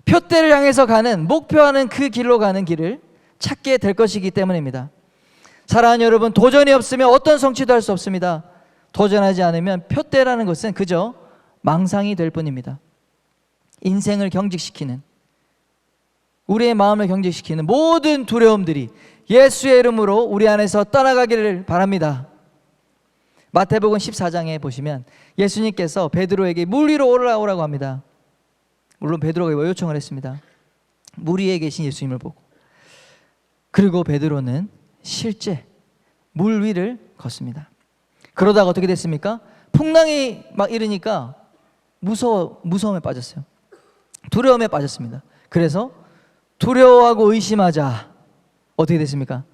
표대를 향해서 가는, 목표하는 그 길로 가는 길을 찾게 될 것이기 때문입니다. 사랑하는 여러분, 도전이 없으면 어떤 성취도 할 수 없습니다. 도전하지 않으면 표대라는 것은 그저 망상이 될 뿐입니다. 인생을 경직시키는, 우리의 마음을 경직시키는 모든 두려움들이 예수의 이름으로 우리 안에서 떠나가기를 바랍니다. 마태복음 14장에 보시면 예수님께서 베드로에게 물 위로 올라오라고 합니다. 물론 베드로가 요청을 했습니다. 물 위에 계신 예수님을 보고. 그리고 베드로는 실제 물 위를 걷습니다. 그러다가 어떻게 됐습니까? 풍랑이 막 일으니까 무서움에 빠졌어요. 두려움에 빠졌습니다. 그래서 두려워하고 의심하자 어떻게 됐습니까?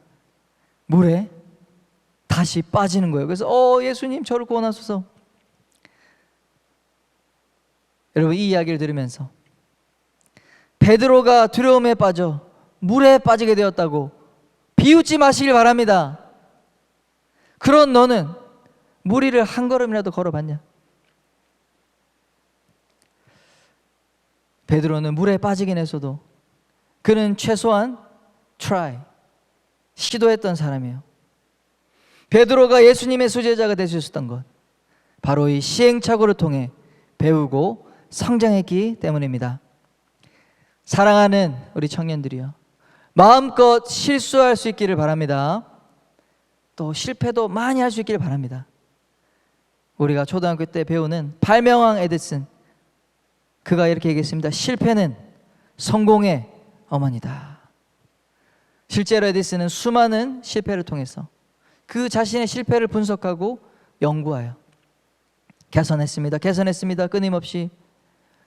물에 다시 빠지는 거예요. 그래서 예수님 저를 구원하소서. 여러분, 이 이야기를 들으면서 베드로가 두려움에 빠져 물에 빠지게 되었다고 비웃지 마시길 바랍니다. 그런 너는 물 위를 한 걸음이라도 걸어봤냐? 베드로는 물에 빠지긴 했어도 그는 최소한 시도했던 사람이에요. 베드로가 예수님의 수제자가 될 수 있었던 것, 바로 이 시행착오를 통해 배우고 성장했기 때문입니다. 사랑하는 우리 청년들이요, 마음껏 실수할 수 있기를 바랍니다. 또 실패도 많이 할 수 있기를 바랍니다. 우리가 초등학교 때 배우는 발명왕 에디슨, 그가 이렇게 얘기했습니다. 실패는 성공의 어머니다. 실제로 에디슨은 수많은 실패를 통해서 그 자신의 실패를 분석하고 연구하여 개선했습니다. 끊임없이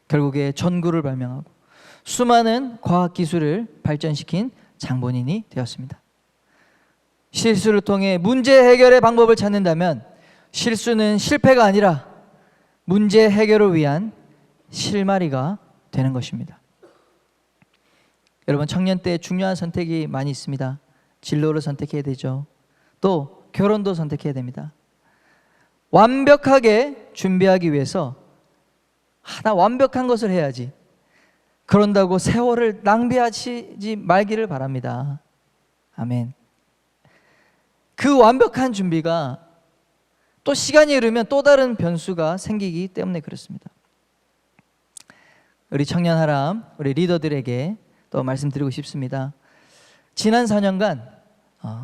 결국에 전구를 발명하고 수많은 과학기술을 발전시킨 장본인이 되었습니다. 실수를 통해 문제 해결의 방법을 찾는다면 실수는 실패가 아니라 문제 해결을 위한 실마리가 되는 것입니다. 여러분, 청년 때 중요한 선택이 많이 있습니다. 진로를 선택해야 되죠. 또 결혼도 선택해야 됩니다. 완벽하게 준비하기 위해서 나 완벽한 것을 해야지, 그런다고 세월을 낭비하지 말기를 바랍니다. 아멘. 그 완벽한 준비가 또 시간이 흐르면 또 다른 변수가 생기기 때문에 그렇습니다. 우리 청년하람, 우리 리더들에게 또 말씀드리고 싶습니다. 지난 4년간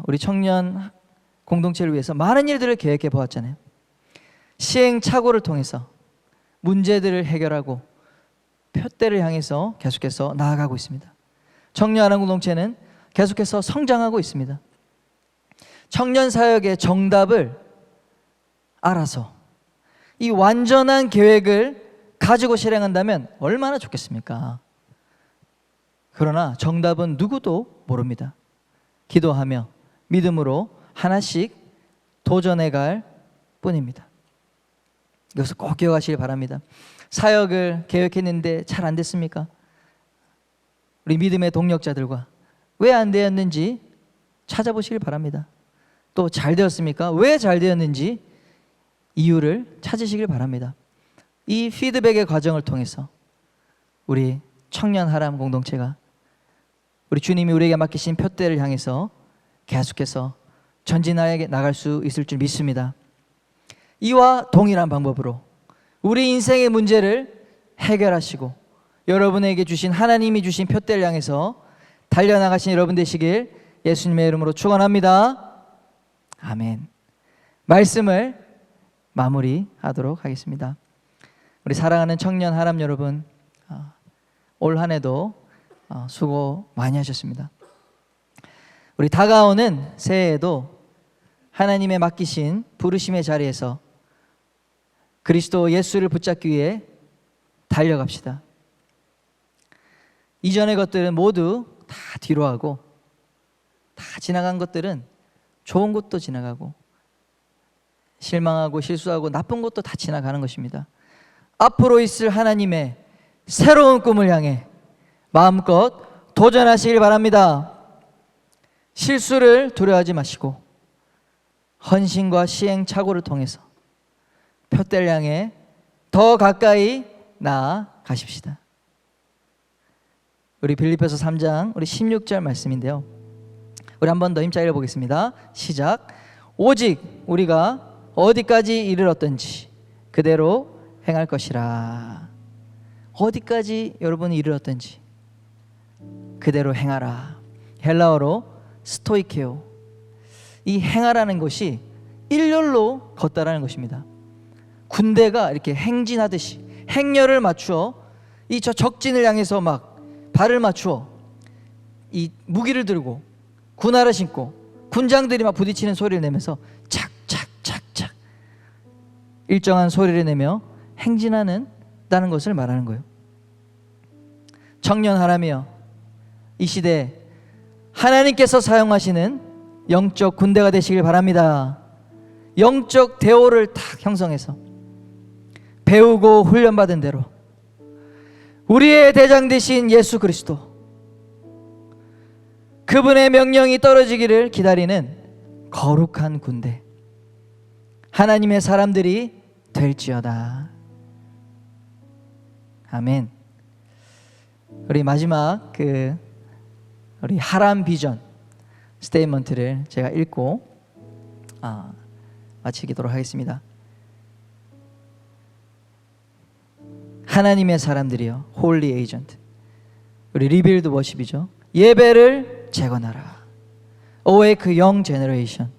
우리 청년 공동체를 위해서 많은 일들을 계획해 보았잖아요. 시행착오를 통해서 문제들을 해결하고 표대를 향해서 계속해서 나아가고 있습니다. 청년하람 공동체는 계속해서 성장하고 있습니다. 청년 사역의 정답을 알아서 이 완전한 계획을 가지고 실행한다면 얼마나 좋겠습니까? 그러나 정답은 누구도 모릅니다. 기도하며 믿음으로 하나씩 도전해갈 뿐입니다. 이것을 꼭 기억하시길 바랍니다. 사역을 계획했는데 잘 안 됐습니까? 우리 믿음의 동력자들과 왜 안 되었는지 찾아보시길 바랍니다. 또 잘 되었습니까? 왜 잘 되었는지 이유를 찾으시길 바랍니다. 이 피드백의 과정을 통해서 우리 청년 하람 공동체가 우리 주님이 우리에게 맡기신 표대를 향해서 계속해서 전진하여 나갈 수 있을 줄 믿습니다. 이와 동일한 방법으로 우리 인생의 문제를 해결하시고 여러분에게 주신 하나님이 주신 표대를 향해서 달려나가신 여러분 되시길 예수님의 이름으로 축원합니다. 아멘. 말씀을 마무리하도록 하겠습니다. 우리 사랑하는 청년 하람 여러분, 올 한 해도 수고 많이 하셨습니다. 우리 다가오는 새해에도 하나님의 맡기신 부르심의 자리에서 그리스도 예수를 붙잡기 위해 달려갑시다. 이전의 것들은 모두 다 뒤로 하고, 다 지나간 것들은 좋은 것도 지나가고 실망하고 실수하고 나쁜 것도 다 지나가는 것입니다. 앞으로 있을 하나님의 새로운 꿈을 향해 마음껏 도전하시길 바랍니다. 실수를 두려워하지 마시고 헌신과 시행착오를 통해서 표대를 향해 더 가까이 나아가십시다. 우리 빌립보서 3장 우리 16절 말씀인데요, 우리 한 번 더 힘차게 읽어보겠습니다. 시작. 오직 우리가 어디까지 이르렀든지 그대로 행할 것이라. 어디까지 여러분이 이르렀든지 그대로 행하라. 헬라어로 스토이케오. 이 행하라는 것이 일렬로 걷다라는 것입니다. 군대가 이렇게 행진하듯이 행렬을 맞추어 이 저 적진을 향해서 막 발을 맞추어 이 무기를 들고 군화를 신고 군장들이 막 부딪히는 소리를 내면서 착착착착 일정한 소리를 내며 행진하는다는 것을 말하는 거예요. 청년 하람이여, 이 시대에 하나님께서 사용하시는 영적 군대가 되시길 바랍니다. 영적 대오를 탁 형성해서 배우고 훈련받은 대로 우리의 대장 되신 예수 그리스도, 그분의 명령이 떨어지기를 기다리는 거룩한 군대, 하나님의 사람들이 될지어다. 아멘. 우리 마지막 우리 하람 비전 스테이트먼트를 제가 읽고 마치도록 하겠습니다. 하나님의 사람들이여, 홀리 에이전트. 우리 리빌드 워십이죠. 예배를 재건하라. Awake Young Generation.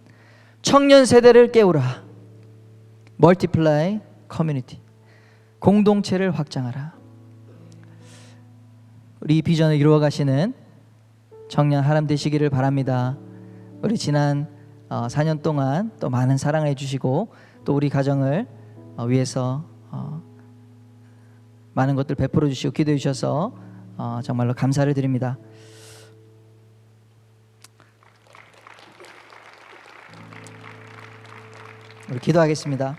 청년 세대를 깨우라. Multiply Community. 공동체를 확장하라. 우리 비전을 이루어가시는 청년 하람 되시기를 바랍니다. 우리 지난 4년 동안 또 많은 사랑을 해주시고 또 우리 가정을 위해서 많은 것들 베풀어 주시고 기도해 주셔서 정말로 감사를 드립니다. 우리 기도하겠습니다.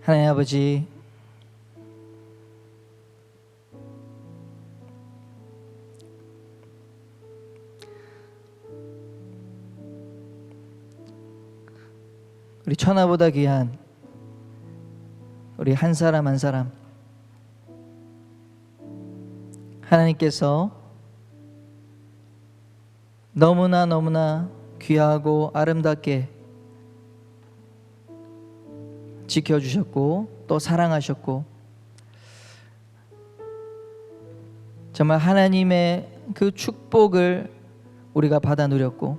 하나님 아버지, 우리 천하보다 귀한 우리 한 사람 한 사람 하나님께서 너무나 귀하고 아름답게 지켜주셨고 또 사랑하셨고, 정말 하나님의 그 축복을 우리가 받아 누렸고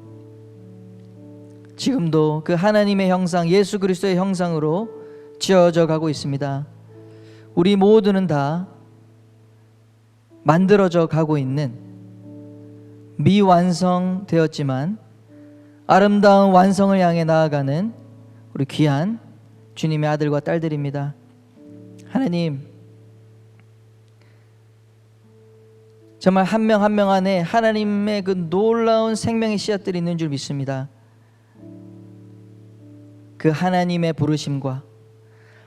지금도 그 하나님의 형상, 예수 그리스도의 형상으로 지어져 가고 있습니다. 우리 모두는 다 만들어져 가고 있는 미완성되었지만 아름다운 완성을 향해 나아가는 우리 귀한 주님의 아들과 딸들입니다. 하나님, 정말 한 명 한 명 안에 하나님의 그 놀라운 생명의 씨앗들이 있는 줄 믿습니다. 그 하나님의 부르심과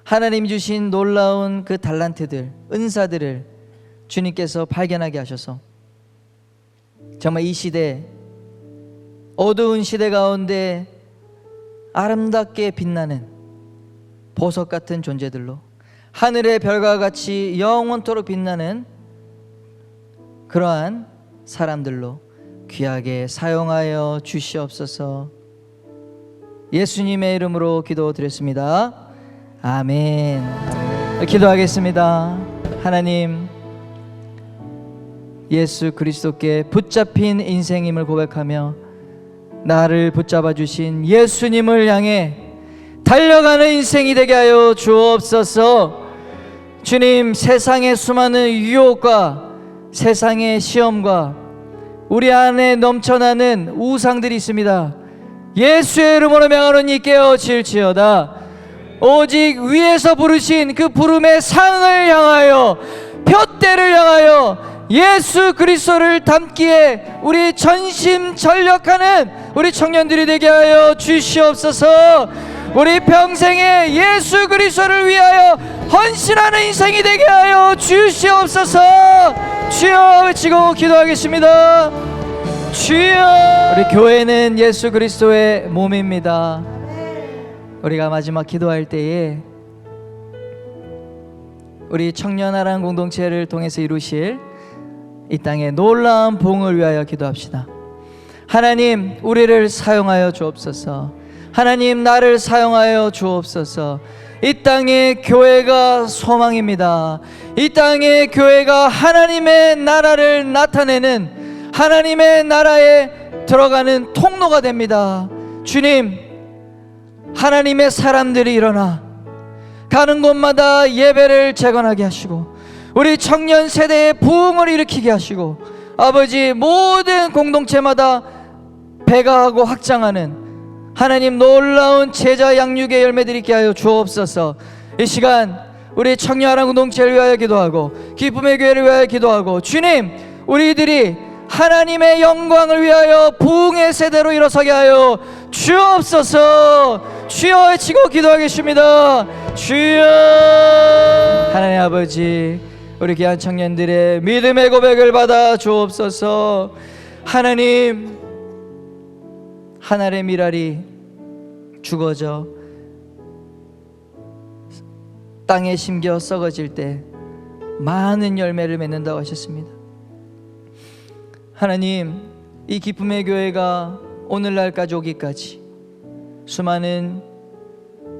하나님 주신 놀라운 그 달란트들, 은사들을 주님께서 발견하게 하셔서 정말 이 시대, 어두운 시대 가운데 아름답게 빛나는 보석 같은 존재들로, 하늘의 별과 같이 영원토록 빛나는 그러한 사람들로 귀하게 사용하여 주시옵소서. 예수님의 이름으로 기도드렸습니다. 아멘. 기도하겠습니다. 하나님, 예수 그리스도께 붙잡힌 인생임을 고백하며 나를 붙잡아 주신 예수님을 향해 달려가는 인생이 되게 하여 주옵소서. 주님, 세상의 수많은 유혹과 세상의 시험과 우리 안에 넘쳐나는 우상들이 있습니다. 예수의 이름으로 명하노니 깨어질지어다. 오직 위에서 부르신 그 부름의 상을 향하여, 표대를 향하여 예수 그리스도를 닮기에 우리 전심전력하는 우리 청년들이 되게 하여 주시옵소서. 우리 평생에 예수 그리스도를 위하여 헌신하는 인생이 되게 하여 주시옵소서. 주여 외치고 기도하겠습니다. 주여. 우리 교회는 예수 그리스도의 몸입니다. 우리가 마지막 기도할 때에 우리 청년아랑 공동체를 통해서 이루실 이 땅의 놀라운 봉을 위하여 기도합시다. 하나님, 우리를 사용하여 주옵소서. 하나님, 나를 사용하여 주옵소서. 이 땅의 교회가 소망입니다. 이 땅의 교회가 하나님의 나라를 나타내는, 하나님의 나라에 들어가는 통로가 됩니다. 주님, 하나님의 사람들이 일어나 가는 곳마다 예배를 재건하게 하시고 우리 청년 세대의 부흥을 일으키게 하시고, 아버지, 모든 공동체마다 배가하고 확장하는 하나님 놀라운 제자 양육의 열매들이 있게 하여 주옵소서. 이 시간 우리 청년하는 공동체를 위하여 기도하고 기쁨의 교회를 위하여 기도하고, 주님, 우리들이 하나님의 영광을 위하여 부흥의 세대로 일어서게 하여 주옵소서. 주여 외치고 기도하겠습니다. 주여. 하나님 아버지, 우리 귀한 청년들의 믿음의 고백을 받아 주옵소서. 하나님, 하늘의 밀알이 죽어져 땅에 심겨 썩어질 때 많은 열매를 맺는다고 하셨습니다. 하나님, 이 기쁨의 교회가 오늘날까지 오기까지 수많은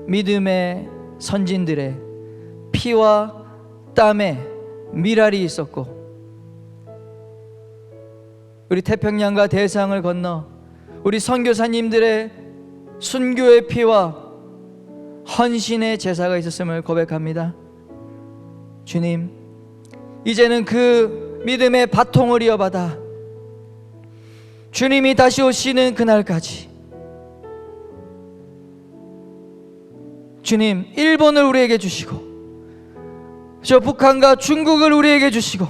믿음의 선진들의 피와 땀에 밀알이 있었고, 우리 태평양과 대상을 건너 우리 선교사님들의 순교의 피와 헌신의 제사가 있었음을 고백합니다. 주님, 이제는 그 믿음의 바통을 이어받아 주님이 다시 오시는 그날까지, 주님, 일본을 우리에게 주시고 저 북한과 중국을 우리에게 주시고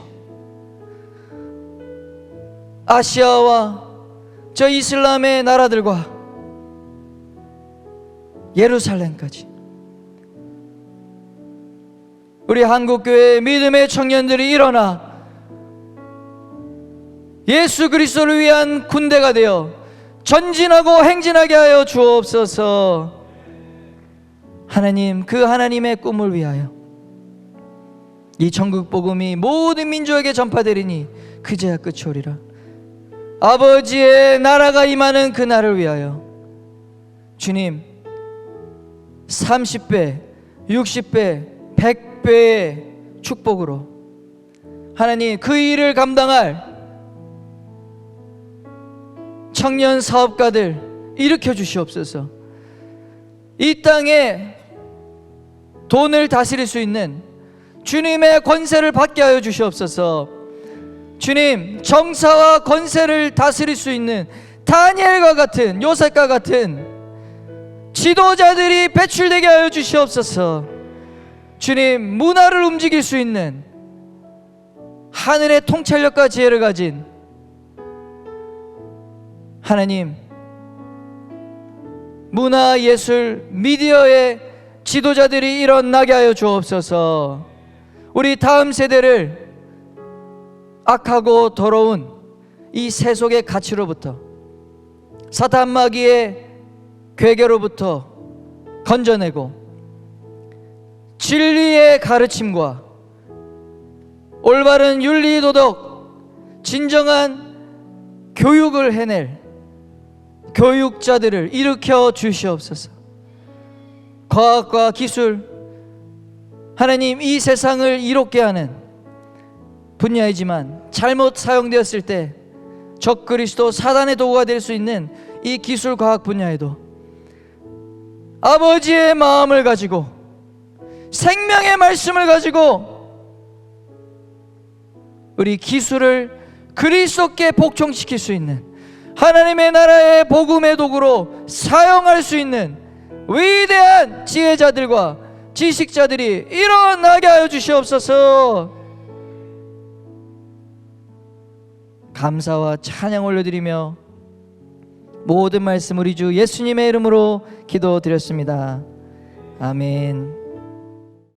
아시아와 저 이슬람의 나라들과 예루살렘까지 우리 한국교회의 믿음의 청년들이 일어나 예수 그리스도를 위한 군대가 되어 전진하고 행진하게 하여 주옵소서. 하나님, 그 하나님의 꿈을 위하여 이 천국 복음이 모든 민족에게 전파되리니 그제야 끝이 오리라. 아버지의 나라가 임하는 그 날을 위하여 주님, 30배, 60배, 100배의 축복으로 하나님, 그 일을 감당할 청년 사업가들 일으켜 주시옵소서. 이 땅에 돈을 다스릴 수 있는 주님의 권세를 받게 하여 주시옵소서. 주님, 정사와 권세를 다스릴 수 있는 다니엘과 같은, 요셉과 같은 지도자들이 배출되게 하여 주시옵소서. 주님, 문화를 움직일 수 있는 하늘의 통찰력과 지혜를 가진 하나님, 문화, 예술, 미디어의 지도자들이 일어나게 하여 주옵소서. 우리 다음 세대를 악하고 더러운 이 세속의 가치로부터, 사탄 마귀의 괴계로부터 건져내고 진리의 가르침과 올바른 윤리 도덕, 진정한 교육을 해낼 교육자들을 일으켜 주시옵소서. 과학과 기술, 하나님, 이 세상을 이롭게 하는 분야이지만 잘못 사용되었을 때 적그리스도 사단의 도구가 될 수 있는 이 기술 과학 분야에도 아버지의 마음을 가지고 생명의 말씀을 가지고 우리 기술을 그리스도께 복종시킬 수 있는, 하나님의 나라의 복음의 도구로 사용할 수 있는 위대한 지혜자들과 지식자들이 일어나게 하여 주시옵소서. 감사와 찬양 올려드리며 모든 말씀 우리 주 예수님의 이름으로 기도드렸습니다. 아멘.